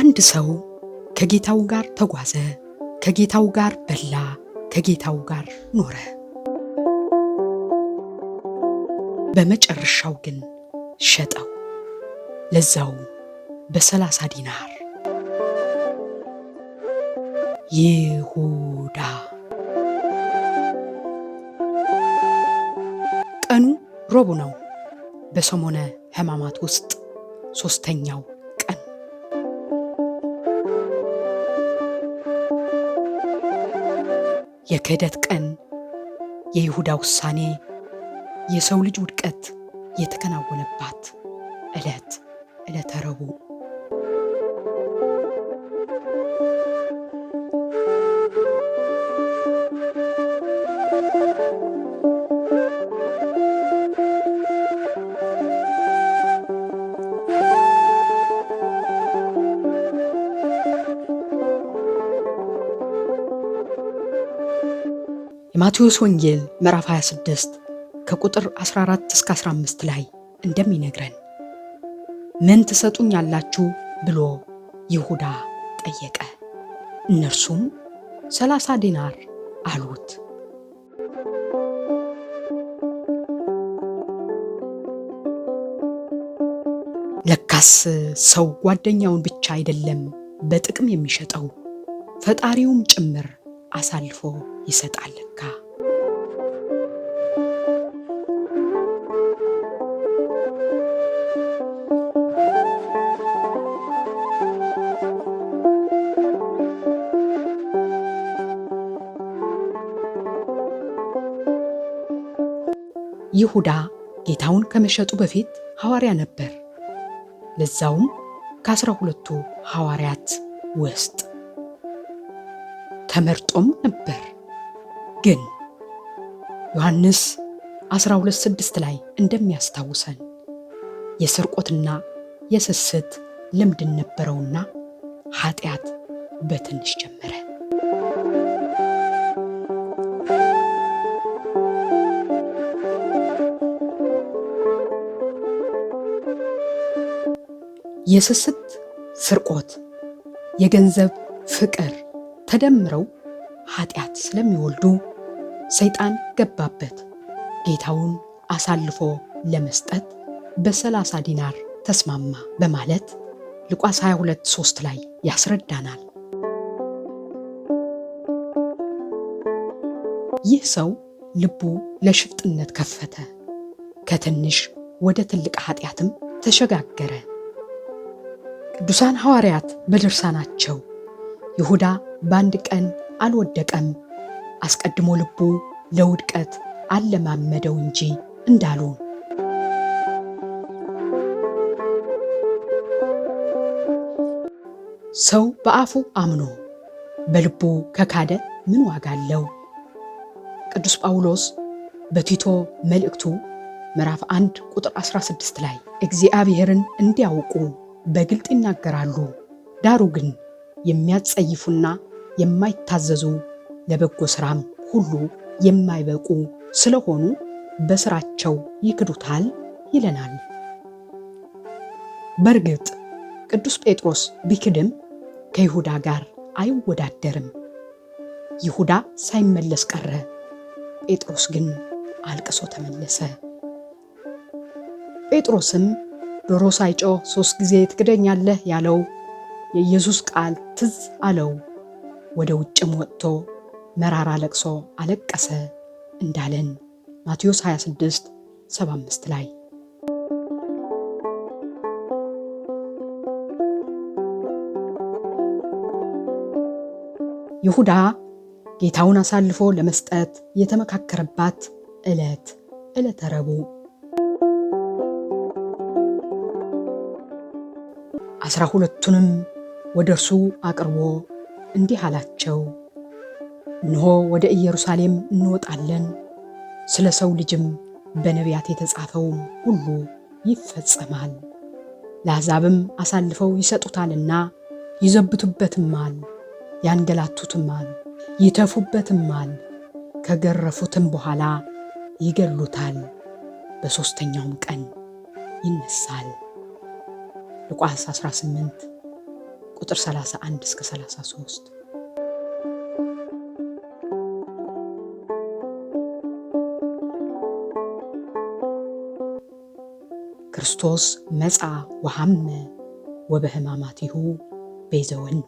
አንድ ሰው ከጌታው ጋር ተጓዘ፣ ከጌታው ጋር በላ፣ ከጌታው ጋር ኖረ። በመጨረሻው ግን ሸጠው፣ ለዛው በ30 ዲናር። ይሁዳ። ቀኑ ረቡዕ ነው። በሰሞነ ሕማማት ውስጥ 3ኛው ቀን። የክህደት ቀን፣ የይሁዳ ውሳኔ፣ የሰው ልጅ ውድቀት የተከናወነባት ዕለተ ረቡዕ። የማቴዎስ ወንጌል ምዕራፍ 26 ከቁጥር 14 እስከ 15 ላይ እንደሚነግረን ምን ትሰጡኛላችሁ ብሎ ይሁዳ ጠየቀ። እነርሱም 30 ዲናር አሉት። ለካስ ሰው ጓደኛውን ብቻ አይደለም በጥቅም የሚሸጠው፣ ፈጣሪውም ጭምር አሳልፎ ይሰጣል ለካ። ይሁዳ ጌታውን ከመሸጡ በፊት ሐዋርያ ነበር፣ ለዛውም ከ12ቱ ሐዋርያት ውስጥ ተመርጦም ነበር። ግን ዮሐንስ 12:6 ላይ እንደሚያስታውሰን የስርቆትና የስስት ልምድ ነበረውና ኃጢአት በትንሽ ጀመረ። የስስት፣ ስርቆት፣ የገንዘብ ፍቅር ተደምረው ኃጢአት ስለሚወልዱ ሰይጣን ገባበት። ጌታውን አሳልፎ ለመስጠት በ30 ዲናር ተስማማ በማለት ሉቃስ 22:3 ላይ ያስረዳናል። ይህ ሰው ልቡ ለሽፍጥነት ከፈተ፣ ከትንሽ ወደ ትልቅ ኃጢአትም ተሸጋገረ። ቅዱሳን ሐዋርያት በድርሳናቸው ይሁዳ በአንድ ቀን አልወደቀም፣ አስቀድሞ ልቡ ለውድቀት አለማመደው እንጂ እንዳሉ፣ ሰው በአፉ አምኖ በልቡ ከካደ ምን ዋጋ አለው? ቅዱስ ጳውሎስ በቲቶ መልእክቱ ምዕራፍ 1 ቁጥር 16 ላይ እግዚአብሔርን እንዲያውቁ በግልጥ ይናገራሉ፣ ዳሩ ግን የሚያጸይፉና የማይታዘዙ ለበጎ ሥራም ሁሉ የማይበቁ ስለሆኑ በሥራቸው ይክዱታል ይለናል። በእርግጥ ቅዱስ ጴጥሮስ ቢክድም ከይሁዳ ጋር አይወዳደርም። ይሁዳ ሳይመለስ ቀረ፣ ጴጥሮስ ግን አልቅሶ ተመለሰ። ጴጥሮስም ዶሮ ሳይጮህ 3 ጊዜ ትክደኛለህ ያለው የኢየሱስ ቃል ትዝ አለው። ወደ ውጭም ወጥቶ መራራ ለቅሶ አለቀሰ እንዳለን ማቴዎስ 26:75 ላይ። ይሁዳ ጌታውን አሳልፎ ለመስጠት የተመካከረባት ዕለተ ረቡዕ። 12ቱንም ወደ እርሱ አቅርቦ እንዲህ አላቸው፣ እነሆ ወደ ኢየሩሳሌም እንወጣለን፣ ስለ ሰው ልጅም በነቢያት የተጻፈው ሁሉ ይፈጸማል። ለአሕዛብም አሳልፈው ይሰጡታልና ይዘብቱበትማል፣ ያንገላቱትማል፣ ይተፉበትማል፣ ከገረፉትም በኋላ ይገሉታል፣ በ3ኛውም ቀን ይነሳል። ሉቃስ 18 ቁጥር 31 እስከ 33። ክርስቶስ መጻ ወሐመ ወበሕማማቲሁ ቤዘወነ